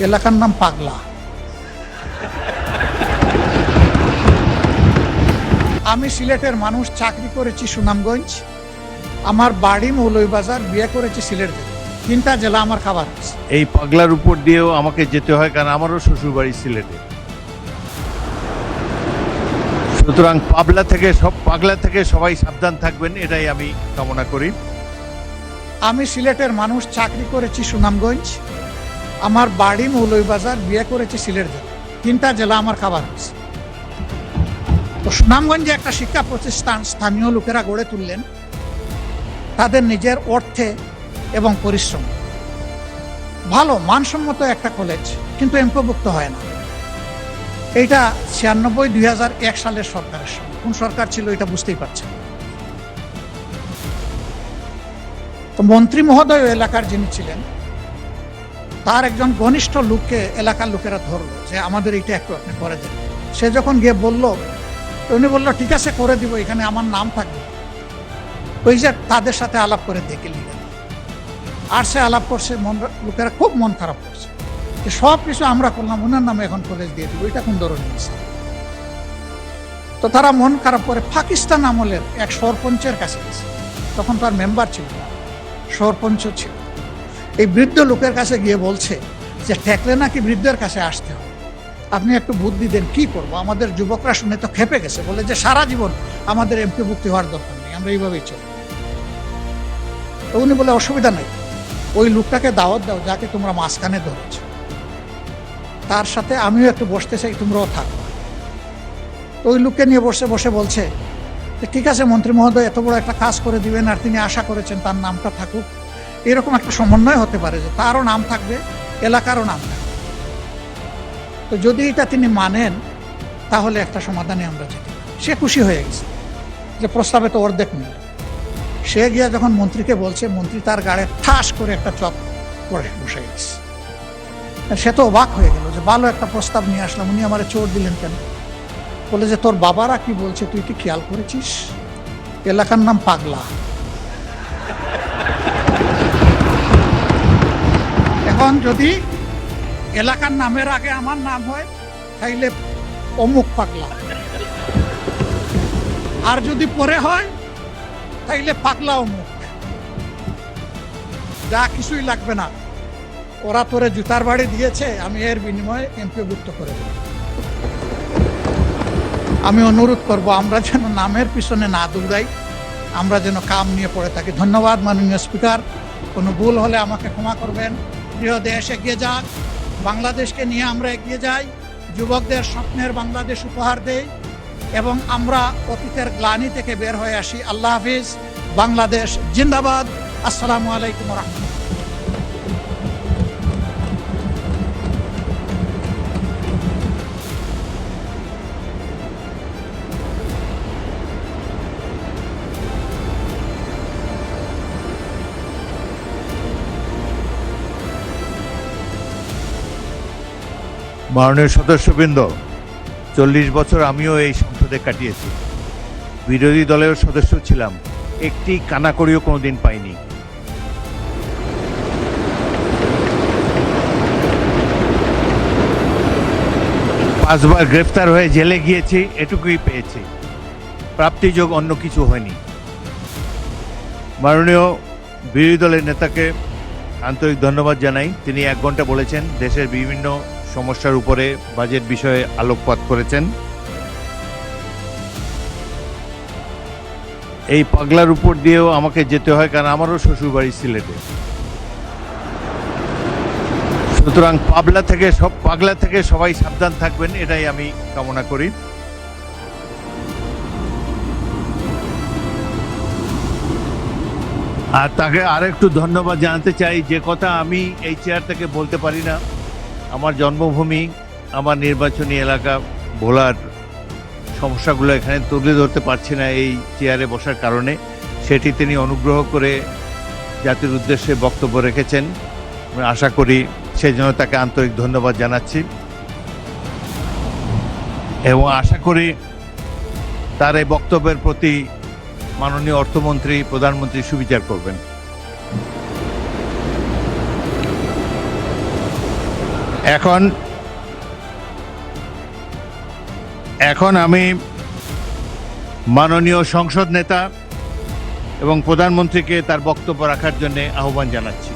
এলাকার নাম পাগলা। আমি সিলেটের মানুষ, চাকরি করেছি সুনামগঞ্জ, আমার বাড়ি মৌলভীবাজার, বিয়ে করেছি সিলেট জেলা। 3টা জেলা আমার খাবার আছে। এই পাগলার উপর দিয়েও আমাকে যেতে হয়, কারণ আমারও শ্বশুর বাড়ি সিলেটে। সুতরাং পাগলা থেকে সবাই সাবধান থাকবেন, এটাই আমি কামনা করি। আমি সিলেটের মানুষ, চাকরি করেছি সুনামগঞ্জ, আমার বাড়ি মৌলভীবাজার, বিয়ে করেছি সিলেট জেলা। 3টা জেলা আমার খাবার আছে। তো সুনামগঞ্জে একটা শিক্ষা প্রতিষ্ঠান স্থানীয় লোকেরা গড়ে তুললেন তাদের নিজের অর্থে এবং পরিশ্রম। ভালো মানসম্মত একটা কলেজ, কিন্তু এমপিওভুক্ত হয় না। এইটা 96-2001 সালের সরকারের সময়। কোন সরকার ছিল এটা বুঝতেই পারছেন। তো মন্ত্রী মহোদয় এলাকার যিনি ছিলেন, তার একজন ঘনিষ্ঠ লোককে এলাকার লোকেরা ধরলো যে আমাদের এইটা একটু আপনি করে দেন। সে যখন গিয়ে বলল, উনি বললো ঠিক আছে করে দিব, এখানে আমার নাম থাকবে। ওই যে তাদের সাথে আলাপ করে দেখে নিলেন, আর সে আলাপ করছে, লোকেরা খুব মন খারাপ করছে যে সব কিছু আমরা করলাম, ওনার নামে এখন কলেজ দিয়ে দিব, এটা কোন ধরনের ইসলাম। তো তারা মন খারাপ করে পাকিস্তান আমলের এক সরপঞ্চের কাছে গেছে। তখন তার মেম্বার ছিল না, সরপঞ্চ ছিল। এই বৃদ্ধ লোকের কাছে গিয়ে বলছে যে ঠেকলে নাকি বৃদ্ধের কাছে আসতে হবে, আপনি একটু বুদ্ধি দেন, কি করব। আমাদের যুবকরা শুনে তো খেপে গেছে, বলে যে সারা জীবন আমাদের এমপিভুক্তি হওয়ার দরকার নেই, আমরা এইভাবেই চলি। তো উনি বলে অসুবিধা নেই, ওই লোকটাকে দাওয়াত দাও যাকে তোমরা মাঝখানে ধরেছ, তার সাথে আমিও একটু বসতে চাই, তোমরাও থাকো। তো ওই লোককে নিয়ে বসে বলছে যে ঠিক আছে মন্ত্রী মহোদয় এত বড় একটা কাজ করে দিবেন, আর তিনি আশা করেছেন তার নামটা থাকুক, এরকম একটা সমন্বয় হতে পারে যে তারও নাম থাকবে, এলাকারও নাম থাকবে। তো যদি এটা তিনি মানেন তাহলে একটা সমাধানে আমরা যেতে পারি। সে খুশি হয়ে গেছে যে প্রস্তাবে তো অর্ধেক মিল। সে গিয়া যখন মন্ত্রীকে বলছে, মন্ত্রী তার গাড়ে ঠাস করে একটা চপ করে বসে গেছে। সে তো অবাক হয়ে গেল যে ভালো একটা প্রস্তাব নিয়ে আসলাম, উনি আমার চোর দিলেন কেন? বলে যে তোর বাবারা কি বলছে তুই কি খেয়াল করেছিস? এলাকার নাম পাগলা। এখন যদি এলাকার নামের আগে আমার নাম হয় তাইলে অমুক পাগলা, আর যদি পরে হয় তাইলে পাগলা অমুক। যা কিছুই লাগবে না, ওরা তোরে জুতার বাড়ি দিয়েছে, আমি এর বিনিময়ে এমপিওভুক্ত করে দেব। আমি অনুরোধ করব আমরা যেন নামের পিছনে না দৌড়াই, আমরা যেন কাম নিয়ে পড়ে থাকি। ধন্যবাদ মাননীয় স্পিকার, কোনো ভুল হলে আমাকে ক্ষমা করবেন। প্রিয় দেশ এগিয়ে যাক, বাংলাদেশকে নিয়ে আমরা এগিয়ে যাই, যুবকদের স্বপ্নের বাংলাদেশ উপহার দেই এবং আমরা অতীতের গ্লানি থেকে বের হয়ে আসি। আল্লাহ হাফিজ, বাংলাদেশ জিন্দাবাদ। আসসালামু আলাইকুম রহমতুল্লাহ। মাননীয় সদস্যবৃন্দ, 40 বছর আমিও এই সংসদে কাটিয়েছি, বিরোধী দলের সদস্য ছিলাম, একটি কানাকড়িও কোনোদিন পাইনি। পাঁচবার গ্রেফতার হয়ে জেলে গিয়েছি, এটুকুই পেয়েছি, প্রাপ্তিযোগ অন্য কিছু হয়নি। মাননীয় বিরোধী দলের নেতাকে আন্তরিক ধন্যবাদ জানাই। তিনি 1 ঘন্টা বলেছেন, দেশের বিভিন্ন সমস্যার উপরে বাজেট বিষয়ে আলোকপাত করেছেন। এই পাগলার উপর দিয়েও আমাকে যেতে হয়, কারণ আমারও শ্বশুর বাড়ি সিলেটে। সুতরাং পাগলা থেকে সবাই সাবধান থাকবেন, এটাই আমি কামনা করি। আর তাকে আরেকটু ধন্যবাদ জানাতে চাই, যে কথা আমি এই চেয়ার থেকে বলতে পারি না। আমার জন্মভূমি, আমার নির্বাচনী এলাকা ভোলার সমস্যাগুলো এখানে তুলে ধরতে পারছি না এই চেয়ারে বসার কারণে, সেটি তিনি অনুগ্রহ করে জাতির উদ্দেশ্যে বক্তব্য রেখেছেন। আশা করি সেই জন্য তাকে আন্তরিক ধন্যবাদ জানাচ্ছি এবং আশা করি তার এই বক্তব্যের প্রতি মাননীয় অর্থমন্ত্রী, প্রধানমন্ত্রী সুবিচার করবেন। এখন এখন আমি মাননীয় সংসদ নেতা এবং প্রধানমন্ত্রীকে তার বক্তব্য রাখার জন্য আহ্বান জানাচ্ছি।